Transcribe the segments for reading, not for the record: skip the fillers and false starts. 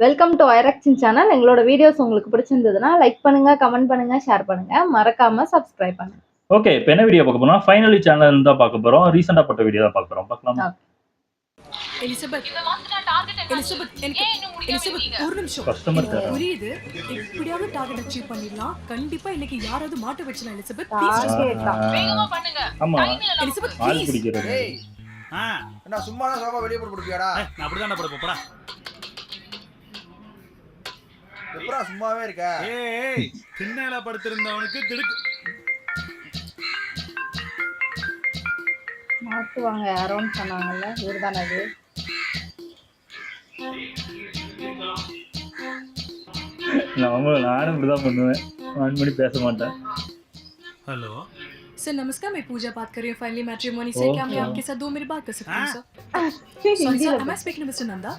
Welcome to ஐரக்சின் channel. எங்களோட videos உங்களுக்கு பிடிச்சிருந்ததுன்னா லைக் பண்ணுங்க, கமெண்ட் பண்ணுங்க, ஷேர் பண்ணுங்க. மறக்காம சப்ஸ்கிரைப் பண்ணுங்க. ஓகே, இப்போ என்ன வீடியோ பார்க்க போறோம்? ஃபைனலி சேனல் தான் பார்க்க போறோம். ரீசெண்டா போட்ட வீடியோ தான் பார்க்க போறோம். பார்க்கலாமா? எலிசபெத் ஒரு நிமிஷம். கஸ்டமர் கேர் புரியுது, எப்படியாவது டார்கெட் அச்சீவ் பண்ணிடலாம். கண்டிப்பா இன்னைக்கு யாராவது மாட்ட வச்சலாம். எலிசபெத் வேகமா பண்ணுங்க. ஆமா, எலிசபெத் ஆள் பிடிக்கிறது. ஏய் என்ன சும்மா சோபா வெளிய போட்டு கொடுப்பியாடா? நான் அப்படிதான் போட போறா. எப்பறா சும்மாவே இருக்க? ஏய் திண்ணையில படுத்திருந்தவனுக்கு திடுக்கு மாட்டுவாங்க யாரோன்னு சொன்னாங்கல்ல, இவர்தானே அது? நானும் இப்படிதான் பண்ணுவேன். ஆன் பண்ணி பேச மாட்டேன். हेलो सर नमस्कार, मैं पूजा बात कर रही हूँ फाइनली मैट्रिमोनी से। क्या मैं आपके साथ 2 मिनट बात कर सकती हूँ sir? Sorry sir, am I speaking to Mr. Nanda?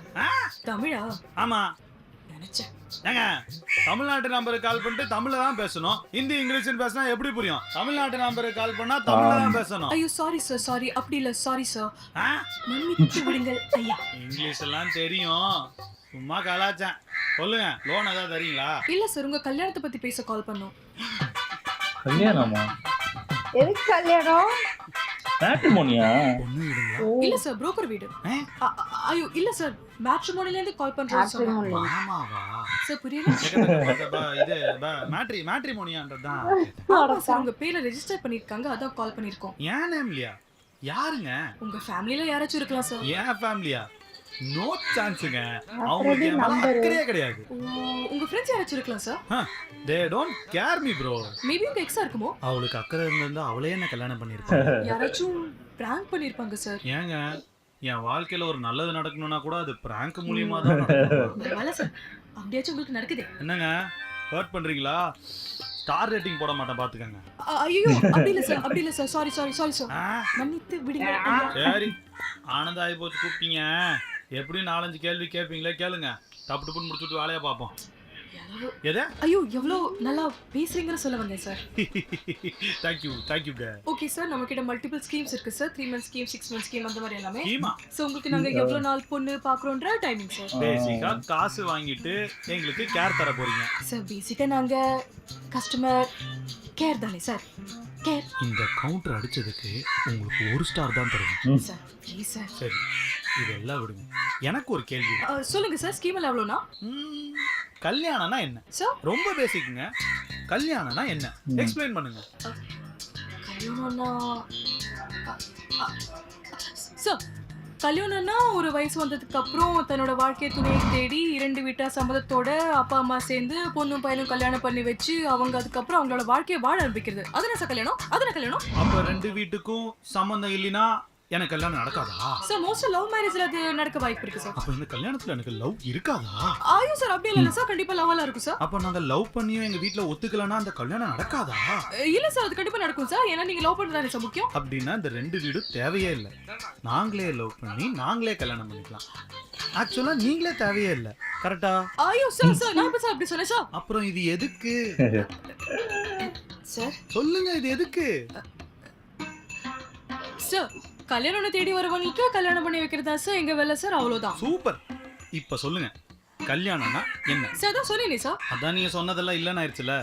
தமிழா? ஆமா நினைச்சேன். ஏங்க, தமிழ்நாட்டு நம்பருக்கு கால் பண்ணிட்டு தமிழ்ல தான் பேசணும். ஹிந்தி இங்கிலீஷ்னு பேசினா எப்படி புரியும்? தமிழ்நாட்டு நம்பருக்கு கால் பண்ணா தமிழ்ல தான் பேசணும். ஐயோ சாரி சார், சாரி. அப்படி இல்ல, சாரி சார். ஆ? மன்னித்து விடுங்கள் ஐயா. இங்கிலீஷ் எல்லாம் தெரியும், சும்மா கலாச்சேன். சொல்லுங்க, லோன் ஏதாவது தரீங்களா? இல்ல சார், உங்க கல்யாணத்தை பத்தி பேச கால் பண்ணோம். கல்யாணமா? எதுக்கு கல்யாணம்? மேட்ரிமோனியா? பொண்ணு விடுங்களா? இல்ல சார், புரோக்கர் வீடு. ஐயோ இல்ல சார், மேட்ரிமோனில இருந்து கால் பண்றோம் சார். ஆமாவா? சார் புரியல. இது மேட்ரிமோனியான்றதுதான். ஆமா சார், உங்க பேர்ல ரெஜிஸ்டர் பண்ணிருக்காங்க, அதான் கால் பண்ணிருக்கோம். ஏன் நேம்லையா? யாருங்க? உங்க ஃபேமிலில யாராச்சும் இருக்கலாம் சார். ஏன் ஃபேமிலியா? நோ சான்ஸுங்க. அவங்களுக்கு என் மேல அக்கறையே கிடையாது. உங்க ஃப்ரெண்ட்ஸ் யாராச்சும் இருக்கலாம் sir. They don't care me bro. Maybe உங்க எக்ஸா இருக்குமோ? அவளுக்கு அக்கறை இருந்திருந்தா அவளே என்ன கல்யாணம் பண்ணிருப்பாங்க. யாராச்சும் பிராங்க் பண்ணிருப்பாங்க சார். ஏங்க, என் வாழ்க்கையில ஒரு நல்லது நடக்கணும்னா கூட அது பிராங்க் மூலியமா தான் நடக்கும். வேலை சார், அப்படியாச்சும் உங்களுக்கு நடக்குதே. என்னங்க, ஹர்ட் பண்றீங்களா? ஸ்டார் ரேட்டிங் போட மாட்டேன் பாத்துக்கங்க. ஐயோ அப்படி இல்ல சார், அப்படி இல்ல sir. Sorry sorry sorry sir. ஆ? மன்னித்து விடுங்க. சரி, ஆனந்த ஆகி போச்சு கூப்பிட்டீங்க. எப்படி 4-5 கேள்வி கேட்பீங்களே, கேளுங்க. டப்பு டப்புன்னு முடிச்சுட்டு வேலையை பார்ப்போம். எது? ஐயோ எவ்வளவு நல்லா பேசுறீங்கன்னு சொல்ல வந்தேன் சார். தேங்க்யூ ஓகே சார், நம்ம கிட்ட மல்டிபிள் ஸ்கீம்ஸ் இருக்கு sir. 3 month scheme, 6 month scheme, அந்த மாதிரி எல்லாமே. ஸ்கீமா? சோ உங்களுக்கு நாங்க எவ்வளவு நாள் பொண்ணு பாக்குறோம்ன்ற டைமிங் சார். பேசிக்கா காசு வாங்கிட்டு எங்களுக்கு கேர் தர போறீங்க. சார் பேசிக்கா நாங்க கஸ்டமர் கேர் தானே சார். கேர். இந்த கவுண்டர் அடிச்சதுக்கு உங்களுக்கு 1 ஸ்டார் தான் தருவேன் சார். Please sir. சரி, இதெல்லாம் விடுங்க. எனக்கு ஒரு கேள்வி. சொல்லுங்க சார், ஸ்கீம் எல்லாம் எவ்வளோனா? கல்யாணம்னா என்ன சார்? ரொம்ப பேசிக்குங்க. கல்யாணம்னா என்ன எக்ஸ்பிளைன் பண்ணுங்க. கல்யாணம்னா சார், கல்யாணம்னா ஒரு வயசு வந்ததுக்கு அப்புறம் தன்னோட வாழ்க்கை துணையை தேடி 2 வீட்டார் சம்மதத்தோட அப்பா அம்மா சேர்ந்து பொண்ணும் பையனும் கல்யாணம் பண்ணி வச்சு அவங்க அதுக்கப்புறம் அவங்களோட வாழ்க்கையை வாழ ஆரம்பிக்கிறது. அதுனா சார் கல்யாணம்? அதுனா கல்யாணம்? அப்ப 2 வீட்டுக்கும் சம்பந்தம் இல்லைன்னா எனக்கு கல்யாணம் நடக்காதா? சார் மோஸ்ட் லவ் மேரேஜ்ல அது நடக்க வாய்ப்பு இருக்கு சார். அப்ப இந்த கல்யாணத்துல எனக்கு லவ் இருக்காதா? ஐயோ சார், அப்படி இல்ல சார், கண்டிப்பா லவ் எல்லாம் இருக்கும் சார். அப்ப நாங்க லவ் பண்ணியும் எங்க வீட்ல ஒத்துக்கலனா அந்த கல்யாணம் நடக்காதா? இல்ல சார், அது கண்டிப்பா நடக்கும் சார். ஏன்னா நீங்க லவ் பண்றதானே சார் முக்கியம். அப்படின்னா இந்த 2 வீடு தேவையே இல்லை. நாங்களே லவ் பண்ணி நாங்களே கல்யாணம் பண்ணிக்கலாம். ஆக்சுவலா நீங்களே தேவையே இல்லை. கரெக்டா? ஐயோ சார் சார், நான் இப்ப சார் அப்படி சொன்னேன் சார். அப்புறம் இது எதுக்கு சார் சொல்லுங்க, இது எதுக்கு? சார் கல்யாணம் தேடி வரவங்களுக்கு கல்யாணம் பண்ணி வைக்கிறதா சார் எங்க வேலை சார், அவ்வளவுதான். சூப்பர். இப்ப சொல்லுங்க, கல்யாணம்னா என்ன? சார் தான் சொன்னீங்க சார். அதான் நீங்க சொன்னதெல்லாம் இல்லன்னு ஆயிடுச்சுல.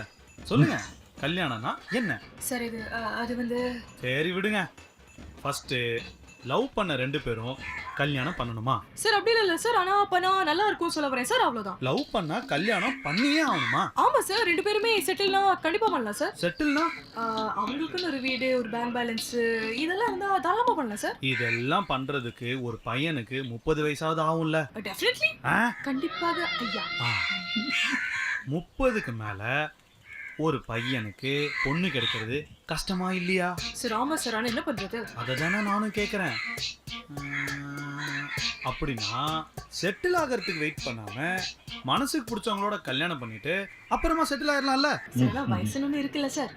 சொல்லுங்க, கல்யாணம்னா என்ன? சார் இது அது வந்து சரி விடுங்க. ஃபர்ஸ்ட் லவ் பண்ண 2 பேரும் கல்யாணம் பண்ணணுமா? சார் அப்படி இல்ல சார், ஆனா பண்ணா நல்லா இருக்கும் சொல்ல வரேன் சார், அவ்வளவுதான். லவ் பண்ணா கல்யாணம் பண்ணியே ஆகணுமா? ஆமா சார், 2 பேருமே செட்டில்னா கண்டிப்பா பண்ணலாம் சார். செட்டில்னா அவங்களுக்குன்னு ஒரு வீடு, ஒரு பேங்க் பேலன்ஸ் இதெல்லாம் இருந்தா தாராளமா பண்ணலாம் சார். இதெல்லாம் பண்றதுக்கு ஒரு பையனுக்கு 30 வயசாவது ஆகும்ல? டெஃபினெட்லி, கண்டிப்பாக ஐயா. 30க்கு மேல ஒரு பையனுக்கு பொண்ணு கிடைக்கிறது கஷ்டமா இல்லையா? சார் ஆமா சார், ஆனா என்ன பண்றது? அததானே நானும் கேக்குறேன். அப்படின்னா செட்டில் ஆகிறதுக்கு வெயிட் பண்ணாம மனசுக்கு பிடிச்சவங்களோட கல்யாணம் பண்ணிட்டு அப்புறமா செட்டில் ஆயிடலாம்ல? சார் வயசுன்னு இருக்குல்ல சார்.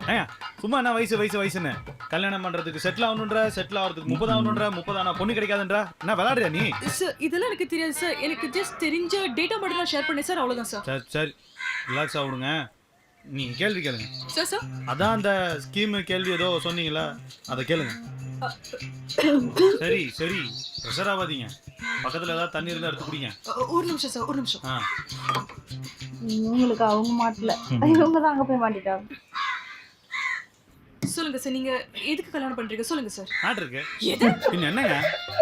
சும்மா என்ன வயசுன்னு கல்யாணம் பண்றதுக்கு செட்டில் ஆகணுன்ற, செட்டில் ஆகிறதுக்கு 30 ஆகணுன்ற, 30 ஆனா பொண்ணு கிடைக்காதுன்ற என்ன விளையாடுறியா நீ? சார் இதெல்லாம் எனக்கு தெரியாது சார், எனக்கு ஜஸ்ட் தெரிஞ்ச டேட்டா மட்டும் நான் ஷேர் பண்ணேன் சார், அவ்வளவுதான் சார். சரி ரிலாக்ஸ் ஆகுங்க. நீங்க கேள்வி கேளுங்க. சார் சார் அதான் அந்த ஸ்கீம் கேள்வி ஏதோ சொன்னீங்களா, அதை கேளுங்க. சரி ப்ரெஷர் ஆகாதீங்க. பக்கத்துல ஏதாவது தண்ணி இருந்தா எடுத்து குடிங்க. ஒரு நிமிஷம் சார், ஒரு நிமிஷம். ஆ. இவங்களுக்கு அவங்க மாட்டல, இவங்க தான் அங்க போய் மாட்டிட்டாங்க. சொல்லுங்க சார், நீங்க எதுக்கு கல்யாணம் பண்றீங்க? சொல்லுங்க சார். மேட்ரு இருக்கு. எது? பின்ன என்னங்க,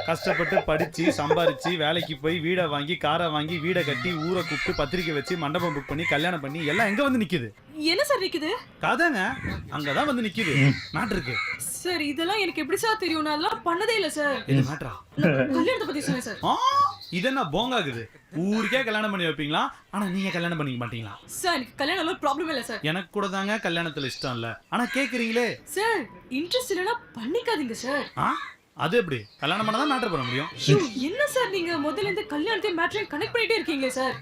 கஷ்டப்பட்டு படிச்சு சம்பாரிச்சு வேலைக்கு போய் வீடை வாங்கி காரை வாங்கி வீடை கட்டி ஊரை கூப்பிட்டு பத்திரிக்கை வச்சு மண்டபம் புக் பண்ணி கல்யாணம் பண்ணி எல்லாம் எங்க வந்து நிக்குது? என்ன சார் நிக்குது? கதைங்க, அங்கதான் வந்து நிக்குது. மேட்ரு இருக்கு. சார் இதெல்லாம் எனக்கு எப்படி சார் தெரியும்? நான் அதெல்லாம் பண்ணதே இல்ல சார். இது மேட்ரா? கல்யாணத்தை பத்தி சொல்லுங்க சார். இது என்ன போங்காகுது? ஊருக்கே கல்யாணம் பண்ணி வைப்பீங்களா, ஆனா நீங்க கல்யாணம் பண்ணிக்க மாட்டீங்களா? சார் எனக்கு கல்யாணம் ப்ராப்ளம் இல்ல சார். எனக்கு கூட தாங்க கல்யாணத்துல இஷ்டம் இல்ல, ஆனா கேக்குறீங்களே. சார் இன்ட்ரெஸ்ட் இல்லனா பண்ணிக்காதீங்க சார். அது எப்படி? கல்யாணம் பண்ணதான் மேட்டர் பண்ண முடியும். என்ன சார் நீங்க முதல்ல இந்த கல்யாணத்தை மேட்டரையும் கனெக்ட் பண்ணிட்டே இருக்கீங்களே சார்.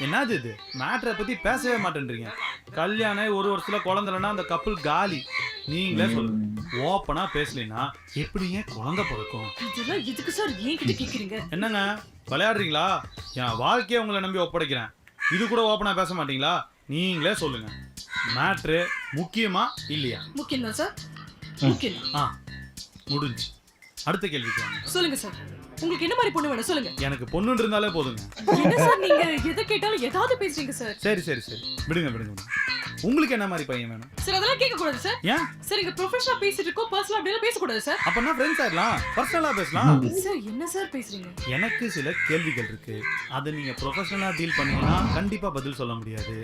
என்னது இது? மேட்டரை பத்தி பேசவே மாட்டேன்றீங்க. கல்யாணம் ஒரு வருஷத்துல குழந்தைலன்னா அந்த கப்பல் காலி. நீங்களே சொல்லுங்க, ஓப்பனா பேசலைன்னா எப்படிங்க குழந்தை பிறக்கும்? இதெல்லாம் எதுக்கு சார் என்கிட்ட கேக்குறீங்க? என்னங்க விளையாடுறீங்களா? என் வாழ்க்கையை உங்களை நம்பி ஒப்படைக்கிறேன், இது கூட ஓப்பனா பேச மாட்டீங்களா? நீங்களே சொல்லுங்க, மேட்ரு முக்கியமா இல்லையா? முக்கியம் தான் சார், முக்கியம். முடிஞ்சு. அடுத்த கேள்விக்கு வாங்க. சொல்லுங்க சார், உங்களுக்கு என்ன மாதிரி பொண்ணு வேணும் சொல்லுங்க. எனக்கு பொண்ணு இருந்தாலே போதுங்க. என்ன சார் நீங்க எதை கேட்டாலும் ஏதாவது பேசுறீங்க சார். சரி சரி சரி, விடுங்க விடுங்க. உங்களுக்கு என்ன மாதிரி பையன் வேணும்? சார் அதெல்லாம் கேட்க கூடாது சார். ஏன் சார் இங்க ப்ரொஃபஷனலா பேசிட்டு இருக்கோம், பர்சனலா அப்படியே பேச கூடாது சார். அப்பனா ஃப்ரெண்ட்ஸ் ஆயிடலாம், பர்சனலா பேசலாம். சார் என்ன சார் பேசுறீங்க? எனக்கு சில கேள்விகள் இருக்கு, அதை நீங்க ப்ரொஃபஷனலா டீல் பண்ணீங்கன்னா கண்டிப்பா பதில் சொல்ல முடியாது.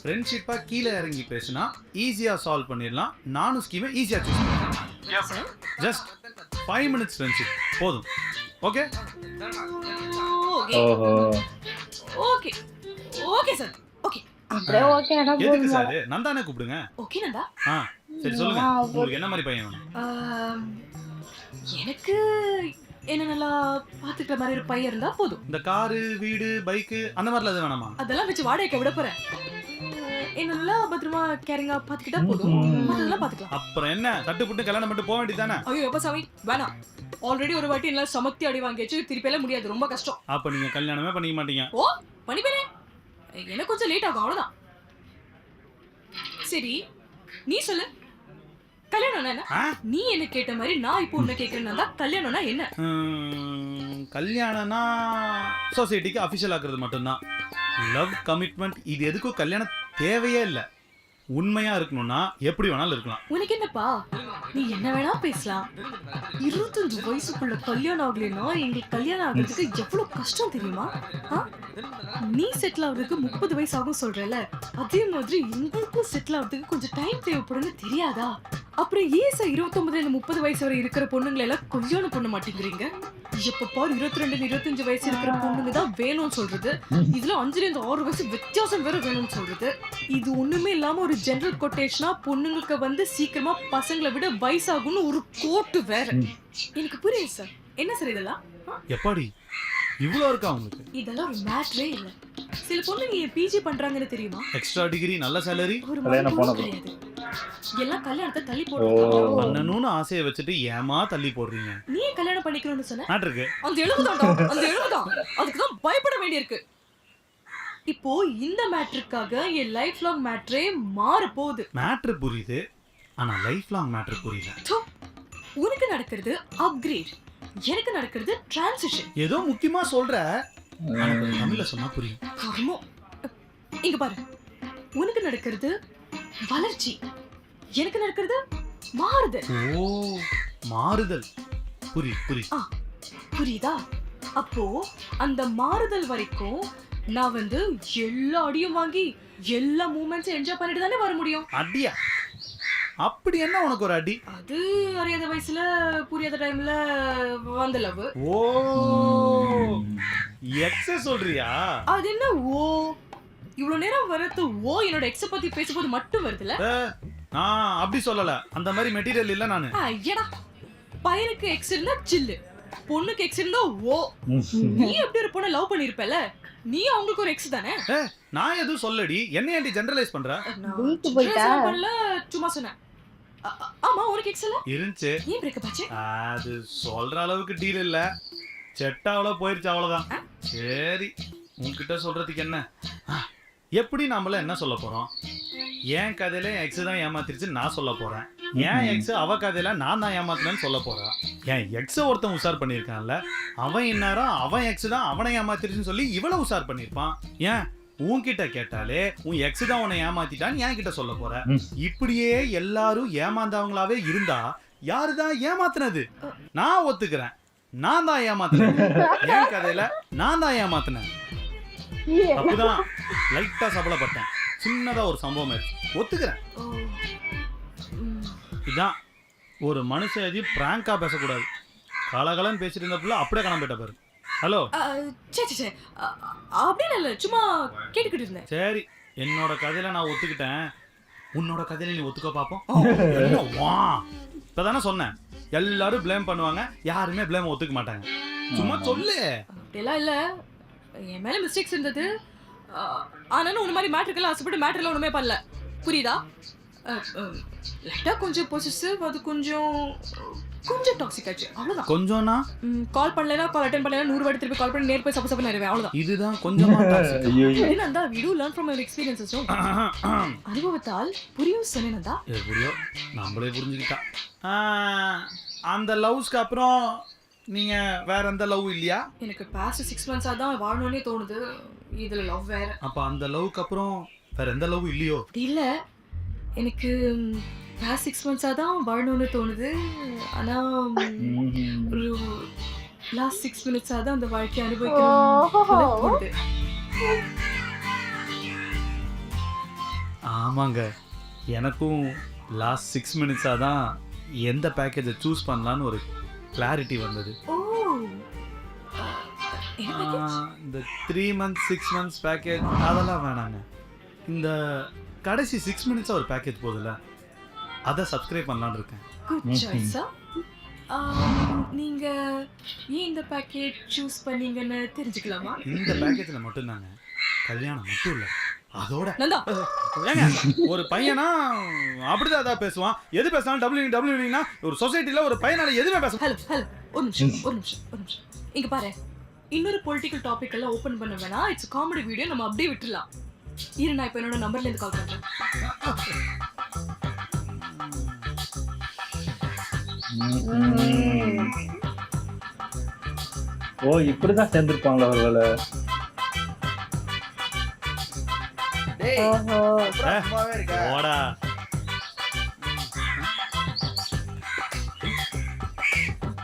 ஃப்ரெண்ட்ஷிப்பா கீழே இறங்கி பேசினா ஈஸியா சால்வ் பண்ணிடலாம். நானும் ஸ்கீமை ஈஸியா சூஸ் பண்ணுவேன். ஜஸ்ட் 5 minutes ஃப்ரெண்ட்ஷிப் போதும். ஓகே ஓஹோ, ஓகே ஓகே சார், ஓகே. அப்படியே ஓகே அடா எதுக்கு போடுங்க. சார்? நந்தானே கூப்பிடுங்க. ஓகே நந்தா. சரி சொல்லுங்க, உங்களுக்கு என்ன மாதிரி பையன் வேணும்? எனக்கு என்ன நல்லா பாத்துக்கிற மாதிரி ஒரு பையன் இருந்தா போதும். இந்த காரு வீடு பைக்கு அந்த மாதிரிலாம் எதுவும் வேணாமா? அதெல்லாம் வச்சு வாடகைக்கு விட போறேன். என்ன நல்லா பத்திரமா கேரிங்கா பாத்துக்கிட்டா போதும், அதெல்லாம் பாத்துக்கலாம். அப்புறம் என்ன, தட்டு புட்டு கல்யாணம் பண்ணிட்டு போக வேண்டியதானே? ஐயோ எப்ப சாமி வேணாம். ஆல்ரெடி ஒரு வாட்டி எல்லாம் சமத்தி அடி வாங்கியாச்சு, திருப்பி எல்லாம் முடியாது, ரொம்ப கஷ்டம். அப்ப நீங்க கல்யாணமே பண்ணிக்க மாட்டீங்க? ஓ பண்ணிப்பேனே, எனக்கு கொஞ்சம் லேட் ஆகும் அவ்வளவுதான். சரி நீ சொல்லு, கல்யாணம்னா என்ன? நீ என்ன கேட்ட மாதிரி நான் இப்போ உன்னை கேட்கறேன்னா கல்யாணம்னா என்ன? கல்யாணம்னா சொசைட்டிக்கு அஃபிஷியல் ஆக்குறது மட்டும்தான். லவ் கமிட்மெண்ட் இது எதுக்கும் கல்யாணம் தேவையே இல்லை. உண்மையா இருக்கணும்னா எப்படி வேணாலும் இருக்கலாம். உனக்கு என்னப்பா, நீ என்ன வேணா பேசலாம். 25 வயசுக்குள்ள கல்யாணம் ஆகலைன்னா எங்களுக்கு கல்யாணம் ஆகிறதுக்கு எவ்வளவு கஷ்டம் தெரியுமா? நீ செட்டில் ஆகுறதுக்கு 30 வயசு ஆகும் சொல்றல, அதே மாதிரி எங்களுக்கும் செட்டில் ஆகுறதுக்கு கொஞ்சம் டைம் தேவைப்படும்னு தெரியாதா? அப்புறம் ஏன் சார் 29 30 வயசு வரை இருக்கிற பொண்ணுங்களை எல்லாம் கல்யாணம் பண்ண மாட்டேங்கிறீங்க? எப்ப பாரு 22 25 வயசு இருக்கிற பொண்ணுங்க தான் வேணும்னு சொல்றது, இதுல 5 6 வயசு வித்தியாசம் வேற வேணும்னு சொல்றது. இது ஒண்ணுமே இல்லாம ஒரு ஜெனரல் கொட்டேஷனா பொண்ணுங்களுக்கு வந்து சீக்கிரமா பசங்களை விட வயசாகும்னு ஒரு கோட்டு வேற. எனக்கு புரியுது சார், என்ன சார் இதெல்லாம்? எப்படி இவ்வளோ இருக்கா உங்களுக்கு? இதெல்லாம் ஒரு மேட்டரே இல்ல. சில பொண்ணுங்க பிஜி பண்றாங்கன்னு தெரியுமா? எக்ஸ்ட்ரா டிகிரி நல்ல சேலரி, ஒரு கல்யாணம் போன கிடையாது. எல்லாம் கல்யாணத்தை தள்ளி போடுறாங்க. பண்ணணும்னு ஆசையை வச்சுட்டு ஏமா தள்ளி போடுறீங்க? நீ கல்யாணம் பண்ணிக்கணும்னு சொன்ன மேட்ருக்கு அந்த 70 அந்த 70 அதுக்கு தான் பயப்பட வேண்டியிருக்கு. இப்போ இந்த மேட்டருக்காக என் லைஃப் லாங் மேட்டரே மாற போகுது. மேட்ரு புரியுது, ஆனா லைஃப் லாங் மேட்ரு புரியல. உனக்கு நடக்கிறது அப்கிரேட், எனக்கு நடக்கிறது டிரான்சிஷன். ஏதோ முக்கியமா சொல்ற, தமிழ்ல சொன்னா புரியும். கர்மம். இங்க பாரு, உனக்கு நடக்கிறது வளர்ச்சி, எனக்கு நடக்கிறது மாறுதல். ஓ மாறுதல், புரியுது. புரியுதா? அப்போ அந்த மாறுதல் வரைக்கும் நான் வந்து எல்லா அடியும் வாங்கி எல்லா மூமெண்ட்ஸும் என்ஜாய் பண்ணிட்டு தானே வர முடியும். அடியா? அப்படி என்ன உனக்கு ஒரு அடி? அது அறியாத வயசுல புரியாத டைம்ல வந்த லவ். ஓ எக்ஸ் சொல்றியா? அது என்ன ஓ இவ்வளவு நேரம் வரது? ஓ என்னோட எக்ஸ் பத்தி பேசும்போது மட்டும் வருதுல? நான் அப்படி சொல்லல, அந்த மாதிரி மெட்டீரியல் இல்ல நானு. ஐயடா, பையனுக்கு எக்ஸ் இருந்தா சில்லு, பொண்ணுக்கு எக்ஸ் இருந்தா ஓ. நீ எப்படி ஒரு பொண்ணை லவ் பண்ணிருப்பல, நீ அவங்களுக்கு ஒரு எக்ஸ் தானே? நான் எதுவும் சொல்லடி, என்ன ஏன்டி ஜெனரலைஸ் பண்ற? வீட்டு போயிட்டா சும்மா சொன்னேன். ஆமா உனக்கு எக்ஸ் இல்ல இருந்துச்சு. ஏன் பிரேக்கப் ஆச்சு? அது சொல்ற அளவுக்கு டீல் இல்ல, செட்டாவல போயிருச்சு அவ்வளவுதான். சரி உன்கிட்ட சொல்றதுக்கு என்ன, எப்படி நாமல என்ன சொல்ல போறோம்? என் கதையில என் எக்ஸ் தான் ஏமாத்திருச்சுன்னு நான் சொல்ல போறேன். என் எக்ஸ் அவ கதையில நான் தான் ஏமாத்தினேன்னு சொல்ல போறேன். என் எக்ஸை ஒருத்தன் உஷார் பண்ணியிருக்கான்ல, அவன் இந்நேரம் அவன் எக்ஸ் தான் அவனை ஏமாத்திருச்சுன்னு சொல்லி இவ்வளவு உஷார் பண்ணியிருப்பான். ஏன் உன்கிட்ட கேட்டாலே உன் எக்ஸ் தான் உன்னை ஏமாத்திட்டான்னு என் கிட்ட சொல்ல போற. இப்படியே எல்லாரும் ஏமாந்தவங்களாவே இருந்தா யாருதான் ஏமாத்தினது? நான் ஒத்துக்கிறேன், நான் தான் ஏமாத்தினேன். என் கதையில நான் தான் ஏமாத்தினேன். அப்பதான் லைட்டா சபலப்பட்டேன். சின்னதா ஒரு சம்பவம் ஆயிடுச்சு, ஒத்துக்கிறேன். இதான் ஒரு மனுஷன் எதையும் பிராங்கா பேசக்கூடாது. காலகாலன்னு பேசிட்டு இருந்தப்பல அப்படியே காணாம போயிட்ட பாரு. ஹலோ சே அப்படின்னு இல்லை, சும்மா கேட்டுக்கிட்டு இருந்தேன். சரி, என்னோட கதையில நான் ஒத்துக்கிட்டேன், உன்னோட கதையில நீ ஒத்துக்க பாப்போம். இப்பதானே சொன்னேன், எல்லாரும் பிளேம் பண்ணுவாங்க, யாருமே பிளேம் ஒத்துக்க மாட்டாங்க. சும்மா சொல்லு. அப்படியெல்லாம் இல்லை, என் மேலே மிஸ்டேக்ஸ் இருந்தது. ஆனாலும் உன்ன மாதிரி மேட்ருக்கெல்லாம் ஆசைப்பட்டு மேட்ரில் ஒன்றுமே பண்ணல, புரியுதா? லைட்டாக கொஞ்சம் பொசிசிவ், அது கொஞ்சம் டாக்ஸிக் ஆச்சு, அவ்வளோதான். கொஞ்சம்னா கால் பண்ணலைன்னா கால் அட்டன் பண்ணலைன்னா 100 வாட்டி திருப்பி கால் பண்ணி நேர் போய் சப்ப நேருவேன், அவ்வளோதான். இதுதான் கொஞ்சமா என்னந்தா we do learn from our experiences. அனுபவத்தால் புரியும் சொன்னேனந்தா. புரியும், நம்மளே புரிஞ்சுக்கிட்டா. அந்த லவ்ஸ்க்கு அப்புறம் நீங்க வேற எந்த லவ் இல்லையா? எனக்கு பாஸ்ட் 6 months தான் வாழணும்னே தோணுது. இதுல லவ் வேற. அப்ப அந்த லவ்க்கு அப்புறம் வேற எந்த லவ் இல்லையோ? இல்ல, எனக்கு பாஸ்ட் 6 months தான் வாழணும்னு தோணுது. ஆனா ஒரு லாஸ்ட் 6 minutes தான் அந்த வாழ்க்கையை அனுபவிக்கணும் தோணுது. ஆமாங்க, எனக்கும் லாஸ்ட் 6 minutes தான் எந்த பேக்கேஜை சூஸ் பண்ணலான்னு ஒரு கிளாரிட்டி வந்தது. இந்த 3 months 6 months பேக்கேஜ் அதெல்லாம் வேணாங்க. இந்த கடைசி 6 minutes ஒரு பேக்கேஜ் போகுதுல்ல, அதை சப்ஸ்கிரைப் பண்ணலான்னு இருக்கேன். குட் சாய்ஸா. நீங்க ஏன் இந்த பேக்கேஜ் சூஸ் பண்ணீங்கன்னு தெரிஞ்சுக்கலாமா? இந்த பேக்கேஜில் மட்டும்தாங்க கல்யாணம் மட்டும் இல்லை, அதோட நந்தா ஏங்க ஒரு பையனா அப்படிதான் அதான் பேசுவான். எது பேசினாலும் டபிள்யூனா ஒரு சொசைட்டில ஒரு பையனால எதுவுமே பேச. ஹலோ ஒரு நிமிஷம் இங்க பாரு, இன்னொரு பொலிட்டிக்கல் டாபிக் எல்லாம் ஓபன் பண்ண வேணா. இட்ஸ் காமெடி வீடியோ, நம்ம அப்படியே விட்டுடலாம். இரு, நான் இப்போ என்னோட நம்பர்ல இருந்து கால் பண்றேன். ஓ, இப்படிதான் சேர்ந்துருப்பாங்களா ஒருவேளை? டேய் சும்மாவே இருக்க. ஓடா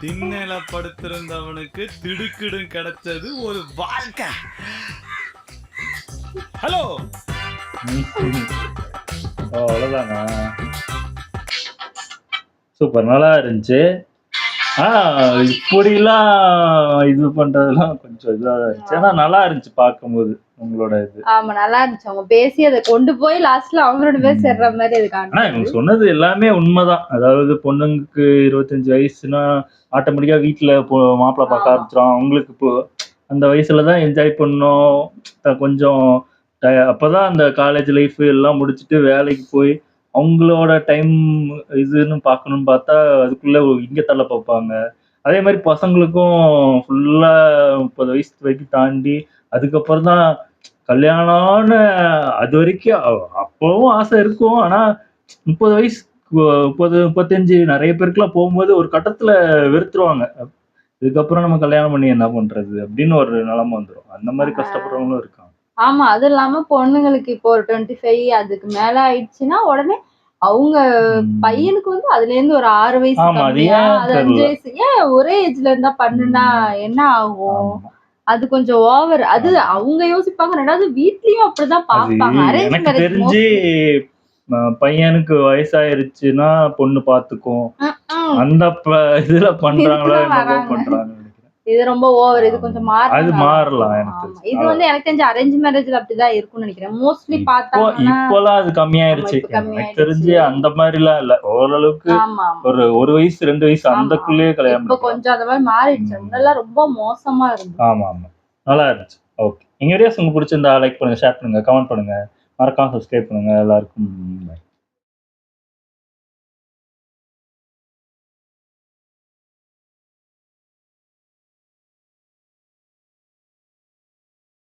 திண்ணையில படுத்திருந்தவனுக்கு திடுக்கிடும் கிடைச்சது ஒரு வாழ்க்கை. ஹலோ, அவ்வளோதானா? சூப்பர், நல்லா இருந்துச்சு. இப்படிலாம் இது பண்றதெல்லாம் கொஞ்சம் இதாக இருந்துச்சு, ஆனா நல்லா இருந்துச்சு பார்க்கும்போது உங்களோட இது. ஆமா, நல்லா இருந்துச்சு. அவங்க பேசி அதை கொண்டு போய் லாஸ்ட்ல அவங்களோட பேர் சேர்ற மாதிரி அது ஆனா இவங்க சொன்னது எல்லாமே உண்மைதான். அதாவது பொண்ணுங்களுக்கு 25 வயசுனா ஆட்டோமேட்டிக்கா வீட்டுல மாப்பிள்ளை பார்க்க ஆரம்பிச்சிடும். அவங்களுக்கு இப்போ அந்த வயசுலதான் என்ஜாய் பண்ணோம் கொஞ்சம். அப்பதான் அந்த காலேஜ் லைஃப் எல்லாம் முடிச்சுட்டு வேலைக்கு போய் அவங்களோட டைம் இதுன்னு பார்க்கணும்னு பார்த்தா அதுக்குள்ள இங்க தள்ள பார்ப்பாங்க. அதே மாதிரி பசங்களுக்கும் ஃபுல்லா 30 வயசு வரைக்கும் தாண்டி அதுக்கப்புறம் தான் கல்யாணம்னு, அது வரைக்கும் அப்பவும் ஆசை இருக்கும். ஆனா 30 வயசு 30 35 நிறைய பேருக்குலாம் போகும்போது ஒரு கட்டத்துல வெறுத்துருவாங்க. இதுக்கப்புறம் நம்ம கல்யாணம் பண்ணி என்ன பண்றது அப்படின்னு ஒரு நிலைமை வந்துடும். அந்த மாதிரி கஷ்டப்படுறவங்களும் இருக்காங்க. ஆமா, அது இல்லாம பொண்ணுங்களுக்கு இப்போ ஒரு 25 அதுக்கு மேல ஆயிடுச்சுன்னா உடனே அவங்க பையனுக்கு வந்து அதுல இருந்து ஒரு 6 வயசு கம்மியா, அது 5 வயசு, ஏன் ஒரே ஏஜ்ல இருந்தா பண்ணுனா என்ன ஆகும்? அது கொஞ்சம் ஓவர். அது அவங்க யோசிப்பாங்க. ரெண்டாவது வீட்லயும் அப்படிதான் பாப்பாங்க. எனக்கு தெரிஞ்சு பையனுக்கு வயசாயிருச்சுன்னா பொண்ணு பாத்துக்கும் அந்த இதுல பண்றாங்களா என்னவோ பண்றாங்க. இது ரொம்ப ஓவர். இது கொஞ்சம் அது மாறலாம். எனக்கு இது வந்து எனக்கு தெரிஞ்ச அரேஞ்ச் மேரேஜ்ல அப்படிதான் இருக்கும்னு நினைக்கிறேன். மோஸ்ட்லி பார்த்தாங்கன்னா இப்போலாம் அது கம்மியாயிருச்சு. எனக்கு தெரிஞ்சு அந்த மாதிரி எல்லாம் இல்ல, ஓரளவுக்கு ஒரு வயசு 2 வயசு அந்தக்குள்ளேயே கல்யாணம். இப்ப கொஞ்சம் அந்த மாதிரி மாறிடுச்சு. முன்னெல்லாம் ரொம்ப மோசமா இருந்துச்சு. ஆமா, நல்லா இருந்துச்சு. ஓகே, எங்க வீடியோஸ் உங்களுக்கு பிடிச்சிருந்தா லைக் பண்ணுங்க, ஷேர் பண்ணுங்க, கமெண்ட் பண்ணுங்க, மறக்காம சப்ஸ்கிரைப் பண்ணுங்க. எல்லாருக்கும்